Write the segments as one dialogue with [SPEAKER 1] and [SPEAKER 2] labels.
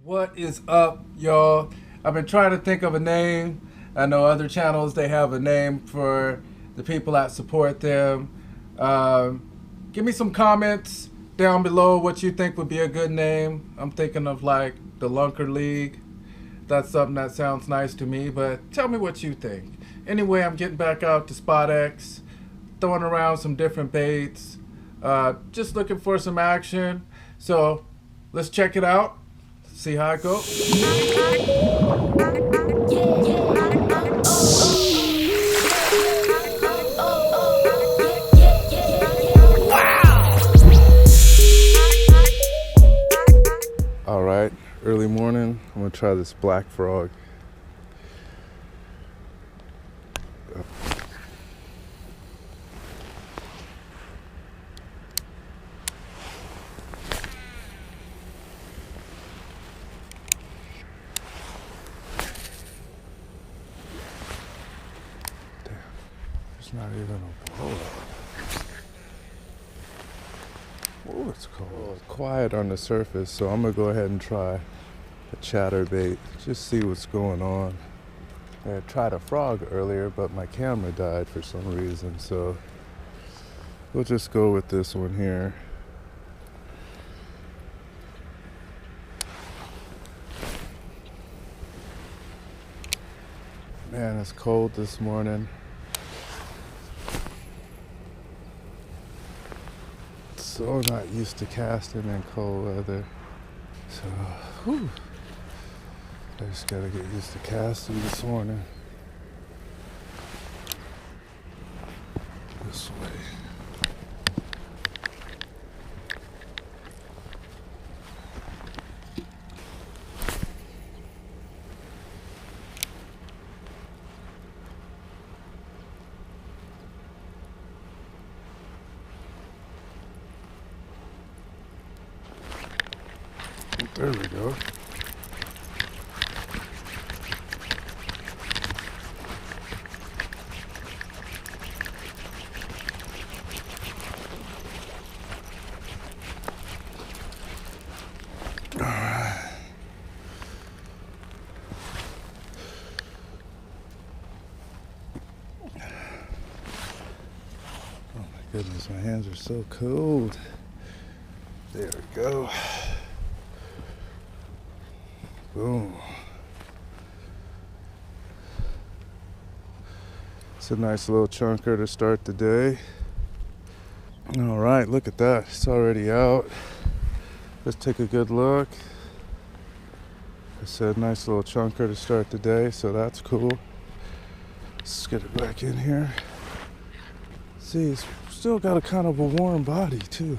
[SPEAKER 1] What is up, y'all? I've been trying to think of a name. I know other channels, they have a name for the people that support them. Give me some comments down below what you think would be a good name. I'm thinking of like the Lunker League. That's something that sounds nice to me, but tell me what you think. Anyway, I'm getting back out to Spot X, throwing around some different baits, just looking for some action. So let's check it out. See how it goes. All right, early morning. I'm gonna try this black frog. Not even a blow. Oh, it's cold. Quiet on the surface, so I'm gonna go ahead and try a chatterbait. Just see what's going on. I tried a frog earlier, but my camera died for some reason, so we'll just go with this one here. Man, it's cold this morning. So not used to casting in cold weather. So, whew. I just gotta get used to casting this morning. This way. There we go. All right. Oh my goodness, my hands are so cold. There we go. Boom. It's a nice little chunker to start the day. All right, look at that. It's already out. Let's take a good look. I said nice little chunker to start the day, so that's cool. Let's get it back in here. See, it's still got a kind of a warm body too.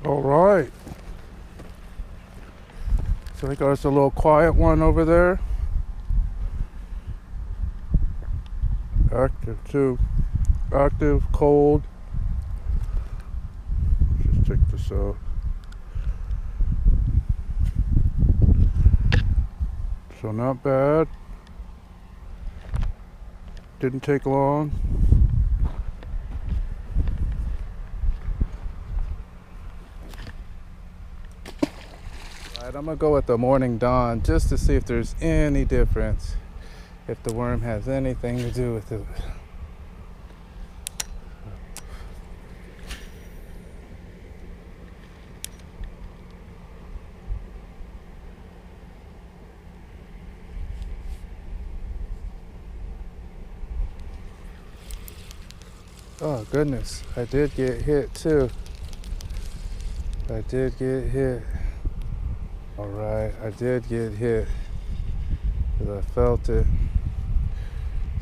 [SPEAKER 1] All right. So I think there's a little quiet one over there. Active too. Active, cold. Just check this out. So not bad. Didn't take long. Alright, I'm gonna go with the morning dawn just to see if there's any difference, if the worm has anything to do with it. Oh goodness, I did get hit too. I did get hit. Alright, I did get hit because I felt it.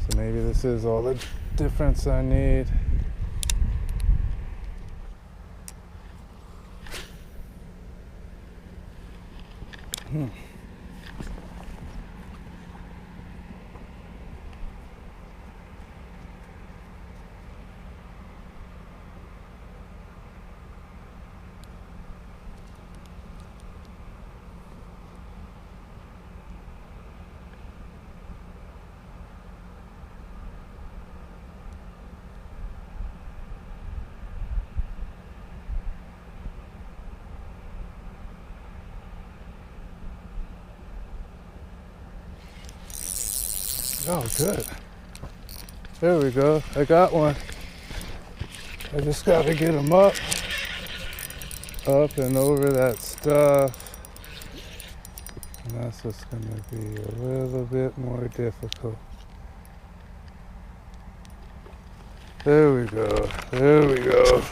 [SPEAKER 1] So maybe this is all the difference I need. Oh, good. There we go. I got one. I just got to get them up and over that stuff. And that's what's going to be a little bit more difficult. There we go. There we go.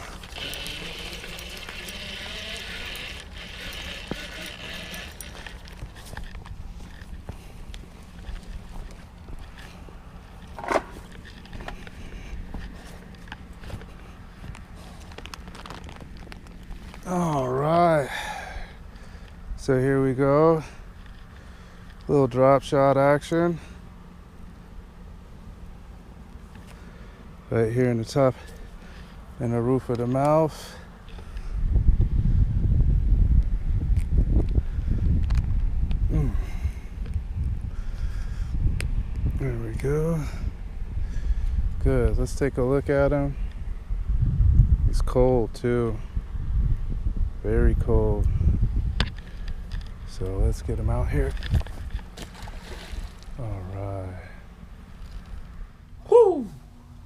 [SPEAKER 1] All right, so here we go, little drop shot action right here in the top and the roof of the mouth. There we go. Good, let's take a look at him. He's cold too. Very cold. So let's get him out here. All right. Whoo!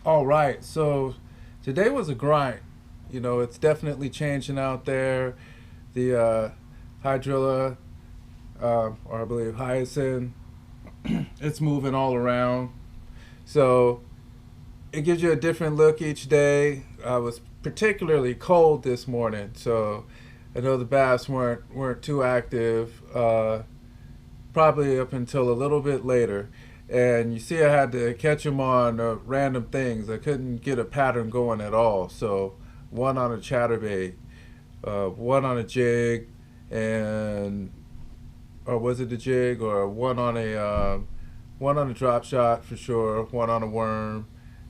[SPEAKER 1] All right, so today was a grind. You know, it's definitely changing out there. The hydrilla, or I believe hyacinth, it's moving all around. So it gives you a different look each day. I was particularly cold this morning, so I know the bass weren't too active, probably up until a little bit later. And you see I had to catch them on random things. I couldn't get a pattern going at all. So one on a chatterbait, one on a jig, or was it a jig, or one on a drop shot for sure, one on a worm,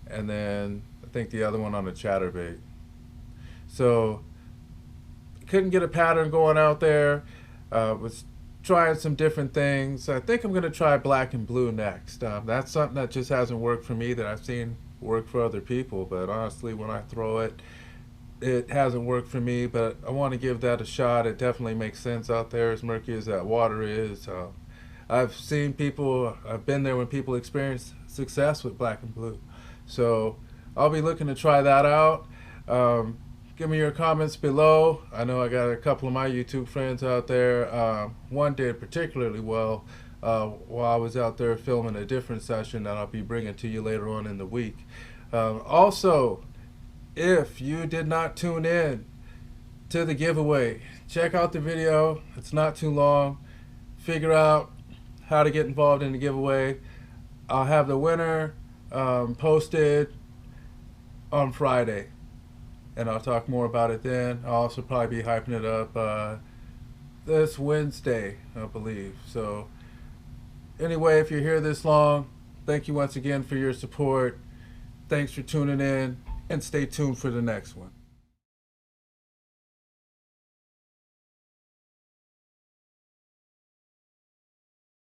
[SPEAKER 1] and then I think the other one on a chatterbait. So couldn't get a pattern going out there. Was trying some different things. I think I'm going to try black and blue next. That's something that just hasn't worked for me, that I've seen work for other people, but honestly when I throw it, it hasn't worked for me. But I want to give that a shot. It definitely makes sense out there, as murky as that water is. I've seen people, I've been there when people experience success with black and blue. So I'll be looking to try that out. Give me your comments below. I know I got a couple of my YouTube friends out there. One did particularly well while I was out there filming a different session that I'll be bringing to you later on in the week. Also, if you did not tune in to the giveaway, check out the video. It's not too long. Figure out how to get involved in the giveaway. I'll have the winner posted on Friday, and I'll talk more about it then. I'll also probably be hyping it up this Wednesday, I believe. So anyway, if you're here this long, thank you once again for your support. Thanks for tuning in, and stay tuned for the next one.